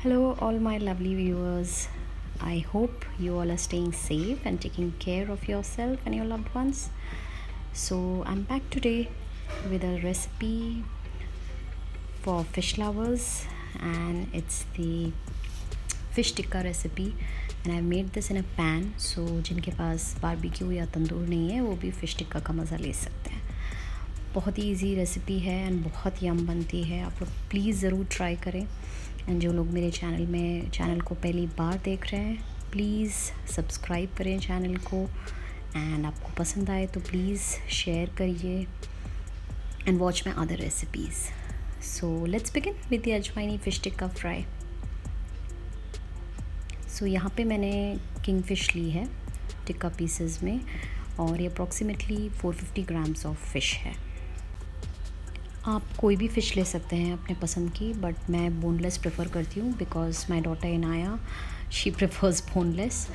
Hello, all my lovely viewers. I hope you all are staying safe and taking care of yourself and your loved ones. So, I'm back today with a recipe for fish lovers, and it's the fish tikka recipe. And I made this in a pan, so जिनके पास barbecue या तंदूर नहीं है वो भी fish tikka का मज़ा ले सकते हैं। बहुत ही ईजी रेसिपी है एंड बहुत यम बनती है। आप लोग प्लीज़ ज़रूर ट्राई करें। एंड जो लोग मेरे चैनल को पहली बार देख रहे हैं, प्लीज़ सब्सक्राइब करें चैनल को। एंड आपको पसंद आए तो प्लीज़ शेयर करिए and watch my other recipes. So let's begin with the ajwaini fish tikka fry. So यहाँ पे मैंने किंगफ़िश ली है टिक्का पीसेस में, और ये अप्रॉक्सीमेटली 450 ग्राम्स ऑफ फ़िश है। आप कोई भी फ़िश ले सकते हैं अपने पसंद की, बट मैं बोनलेस प्रेफर करती हूँ because my daughter Inaya she prefers boneless.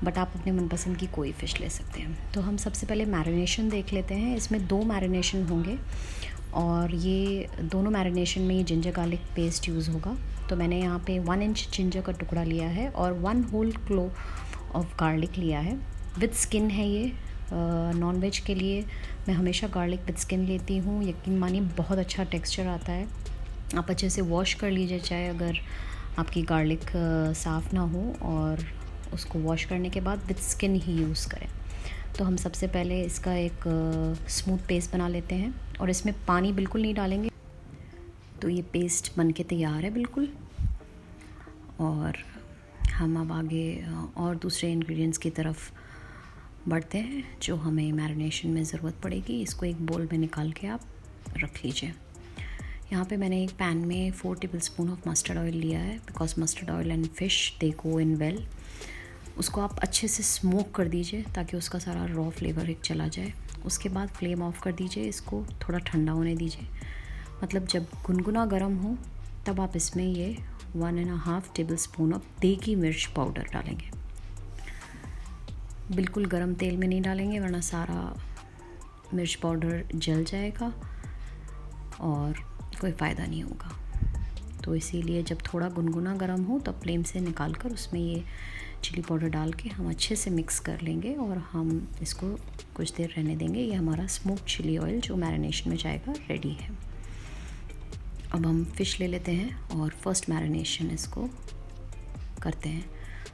But आप अपने मनपसंद की कोई फ़िश ले सकते हैं। तो हम सबसे पहले मैरिनेशन देख लेते हैं। इसमें 2 मैरिनेशन होंगे और ये दोनों मैरिनेशन में ये जिंजर गार्लिक पेस्ट यूज़ होगा। तो मैंने यहाँ पे 1 इंच जिंजर का टुकड़ा लिया है और 1 होल क्लो ऑफ गार्लिक लिया है। विद स्किन है ये। नॉन वेज के लिए मैं हमेशा गार्लिक विद स्किन लेती हूँ। यकीन मानिए बहुत अच्छा टेक्सचर आता है। आप अच्छे से वॉश कर लीजिए, चाहे अगर आपकी गार्लिक साफ़ ना हो, और उसको वॉश करने के बाद विद स्किन ही यूज़ करें। तो हम सबसे पहले इसका एक स्मूथ पेस्ट बना लेते हैं और इसमें पानी बिल्कुल नहीं डालेंगे। तो ये पेस्ट बन के तैयार है बिल्कुल। और हम अब आगे और दूसरे इंग्रेडिएंट्स की तरफ बढ़ते हैं जो हमें मैरिनेशन में ज़रूरत पड़ेगी। इसको एक बोल में निकाल के आप रख लीजिए। यहाँ पे मैंने एक पैन में 4 टेबलस्पून ऑफ मस्टर्ड ऑयल लिया है because mustard oil and fish they go in well. उसको आप अच्छे से स्मोक कर दीजिए ताकि उसका सारा रॉ फ्लेवर एक चला जाए। उसके बाद फ्लेम ऑफ कर दीजिए, इसको थोड़ा ठंडा होने दीजिए। मतलब जब गुनगुना गर्म हो तब आप इसमें ये 1.5 टेबलस्पून ऑफ देगी मिर्च पाउडर डालेंगे। बिल्कुल गरम तेल में नहीं डालेंगे वरना सारा मिर्च पाउडर जल जाएगा और कोई फ़ायदा नहीं होगा। तो इसीलिए जब थोड़ा गुनगुना गरम हो तब फ्लेम से निकाल कर उसमें ये चिली पाउडर डाल के हम अच्छे से मिक्स कर लेंगे और हम इसको कुछ देर रहने देंगे। ये हमारा स्मोक चिली ऑयल जो मैरिनेशन में जाएगा रेडी है। अब हम फ़िश ले लेते हैं और फर्स्ट मैरिनेशन इसको करते हैं।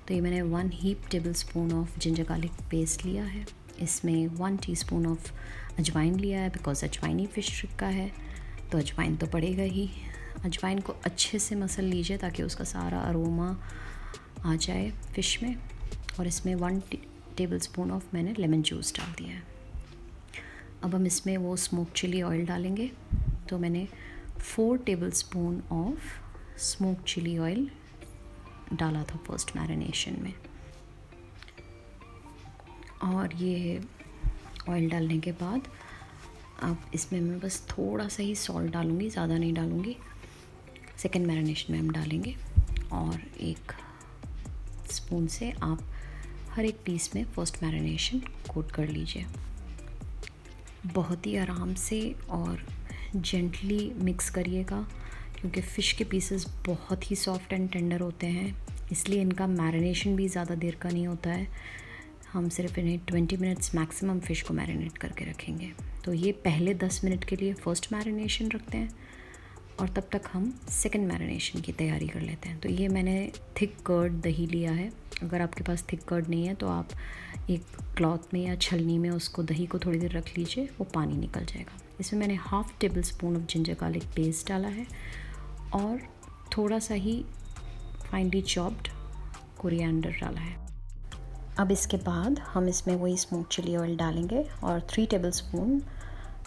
तो ये मैंने 1 heap tablespoon of ginger garlic paste लिया है। इसमें 1 टीस्पून ऑफ अजवाइन लिया है बिकॉज अजवाइन ही फ़िश टिक्का है तो अजवाइन तो पड़ेगा ही। अजवाइन को अच्छे से मसल लीजिए ताकि उसका सारा अरोमा आ जाए फ़िश में। और इसमें 1 टेबलस्पून ऑफ मैंने लेमन जूस डाल दिया है। अब हम इसमें वो स्मोक चिली ऑयल डालेंगे। तो मैंने 4 tablespoon of smoke chilli oil डाला था फर्स्ट मैरिनेशन में। और ये ऑयल डालने के बाद अब इसमें मैं बस थोड़ा सा ही सॉल्ट डालूँगी, ज़्यादा नहीं डालूँगी। सेकेंड मैरिनेशन में हम डालेंगे और 1 स्पून से आप हर एक पीस में फर्स्ट मैरिनेशन कोट कर लीजिए। बहुत ही आराम से और जेंटली मिक्स करिएगा क्योंकि फ़िश के पीसेस बहुत ही सॉफ्ट एंड टेंडर होते हैं, इसलिए इनका मैरिनेशन भी ज़्यादा देर का नहीं होता है। हम सिर्फ इन्हें 20 मिनट्स मैक्सिमम फ़िश को मैरिनेट करके रखेंगे। तो ये पहले 10 मिनट के लिए फ़र्स्ट मैरिनेशन रखते हैं और तब तक हम सेकंड मैरिनेशन की तैयारी कर लेते हैं। तो ये मैंने थिक कर्ड दही लिया है। अगर आपके पास थिक कर्ड नहीं है तो आप एक क्लॉथ में या छलनी में उसको दही को थोड़ी देर रख लीजिए, वो पानी निकल जाएगा। इसमें मैंने 1/2 tablespoon of ginger garlic paste डाला है और थोड़ा सा ही फाइनली चॉप्ड कोरिएंडर डाला है। अब इसके बाद हम इसमें वही स्मोक चिली ऑयल डालेंगे और 3 टेबलस्पून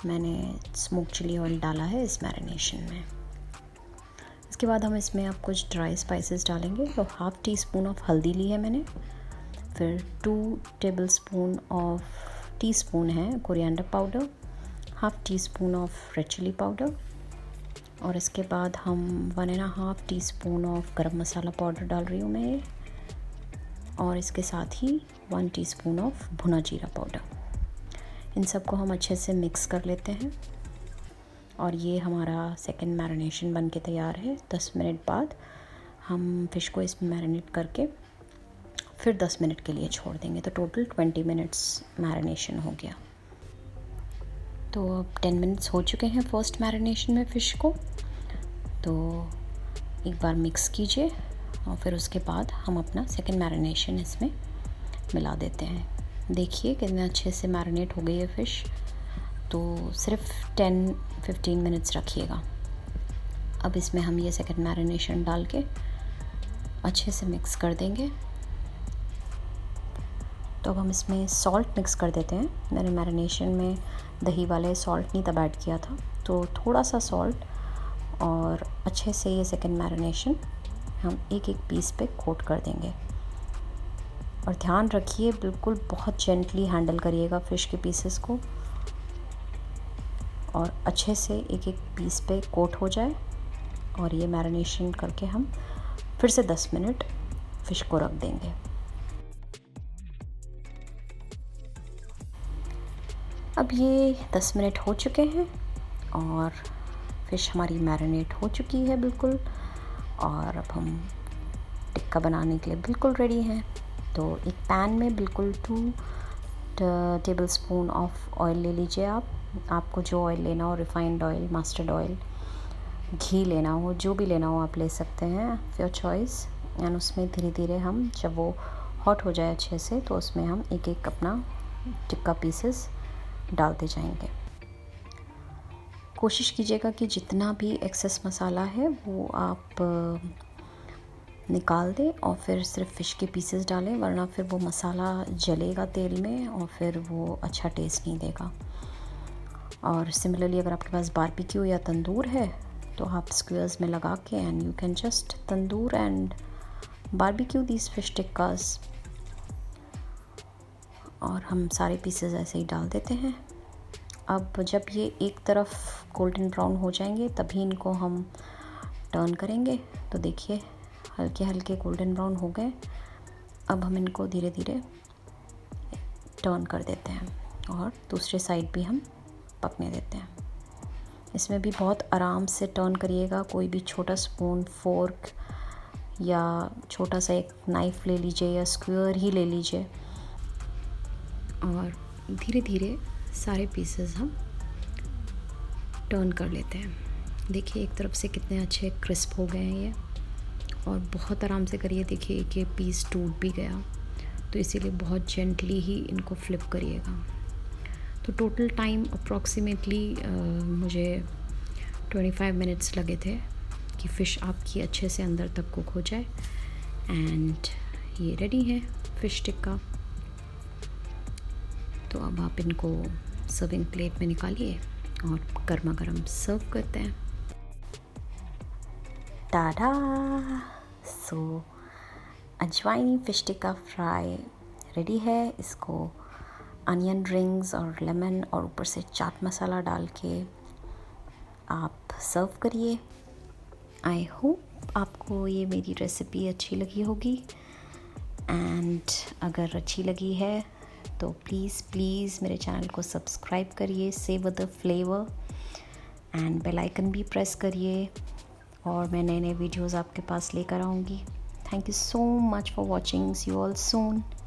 मैंने स्मोक चिली ऑयल डाला है इस मैरिनेशन में। इसके बाद हम इसमें अब कुछ ड्राई स्पाइसेस डालेंगे। तो 1/2 टीस्पून ऑफ हल्दी ली है मैंने, फिर 2 टेबलस्पून ऑफ टीस्पून है coriander powder, 1/2 teaspoon of red chilli powder, और इसके बाद हम 1.5 टीस्पून ऑफ गरम मसाला पाउडर डाल रही हूँ मैं ये, और इसके साथ ही 1 टीस्पून ऑफ भुना जीरा पाउडर। इन सब को हम अच्छे से मिक्स कर लेते हैं और ये हमारा सेकंड मैरिनेशन बन के तैयार है। 10 मिनट बाद हम फ़िश को इसमें मैरिनेट करके फिर 10 मिनट के लिए छोड़ देंगे। तो टोटल 20 मिनट्स मैरिनेशन हो गया। तो अब 10 मिनट्स हो चुके हैं फर्स्ट मैरिनेशन में फ़िश को। तो एक बार मिक्स कीजिए और फिर उसके बाद हम अपना सेकंड मैरिनेशन इसमें मिला देते हैं। देखिए कितने अच्छे से मैरिनेट हो गई है फ़िश। तो सिर्फ 10-15 मिनट्स रखिएगा। अब इसमें हम ये सेकंड मैरिनेशन डाल के अच्छे से मिक्स कर देंगे। तो अब हम इसमें सॉल्ट मिक्स कर देते हैं। मैंने मैरिनेशन में दही वाले सॉल्ट नहीं तब ऐड किया था, तो थोड़ा सा सॉल्ट और अच्छे से ये सेकंड मैरिनेशन हम एक एक पीस पे कोट कर देंगे। और ध्यान रखिए बिल्कुल बहुत जेंटली हैंडल करिएगा फ़िश के पीसेस को, और अच्छे से एक एक पीस पे कोट हो जाए। और ये मैरिनेशन करके हम फिर से 10 मिनट फ़िश को रख देंगे। अब ये 10 मिनट हो चुके हैं और फ़िश हमारी मैरिनेट हो चुकी है बिल्कुल। और अब हम टिक्का बनाने के लिए बिल्कुल रेडी हैं। तो एक पैन में बिल्कुल 2 टेबलस्पून ऑफ ऑयल ले लीजिए। आपको जो ऑयल लेना हो, रिफाइंड ऑयल, मस्टर्ड ऑयल, घी लेना हो, जो भी लेना हो आप ले सकते हैं, योर चॉइस। एंड उसमें धीरे धीरे हम जब वो हॉट हो जाए अच्छे से, तो उसमें हम एक एक अपना टिक्का पीसेस डालते जाएंगे। कोशिश कीजिएगा कि जितना भी एक्सेस मसाला है वो आप निकाल दें और फिर सिर्फ फ़िश के पीसेस डालें, वरना फिर वो मसाला जलेगा तेल में और फिर वो अच्छा टेस्ट नहीं देगा। और सिमिलरली अगर आपके पास बारबेक्यू या तंदूर है तो आप स्क्वेयर्स में लगा के and you can just tandoor and barbecue these fish tikkas. और हम सारे पीसेस ऐसे ही डाल देते हैं। अब जब ये एक तरफ गोल्डन ब्राउन हो जाएंगे तभी इनको हम टर्न करेंगे। तो देखिए हल्के हल्के गोल्डन ब्राउन हो गए। अब हम इनको धीरे धीरे टर्न कर देते हैं और दूसरे साइड भी हम पकने देते हैं। इसमें भी बहुत आराम से टर्न करिएगा। कोई भी छोटा स्पून, फोर्क या छोटा सा एक नाइफ़ ले लीजिए या स्क्वेयर ही ले लीजिए और धीरे धीरे सारे पीसेस हम टर्न कर लेते हैं। देखिए एक तरफ से कितने अच्छे क्रिस्प हो गए हैं ये, और बहुत आराम से करिए। देखिए एक ये पीस टूट भी गया, तो इसीलिए बहुत जेंटली ही इनको फ्लिप करिएगा। तो टोटल टाइम अप्रॉक्सीमेटली मुझे 25 मिनट्स लगे थे कि फ़िश आपकी अच्छे से अंदर तक कुक हो जाए। एंड ये रेडी है फ़िश टिक्का। तो अब आप इनको सर्विंग प्लेट में निकालिए और गर्मा गर्म सर्व करते हैं। टाडा! सो अजवाइनी फ़िश टिक्का फ्राई रेडी है। इसको अनियन रिंग्स और लेमन और ऊपर से चाट मसाला डाल के आप सर्व करिए। आई होप आपको ये मेरी रेसिपी अच्छी लगी होगी। एंड अगर अच्छी लगी है तो प्लीज़ मेरे चैनल को सब्सक्राइब करिए, savour the flavour, and bell icon भी प्रेस करिए और मैं नए नए वीडियोज़ आपके पास लेकर आऊँगी। Thank you so much for watching. See you all soon.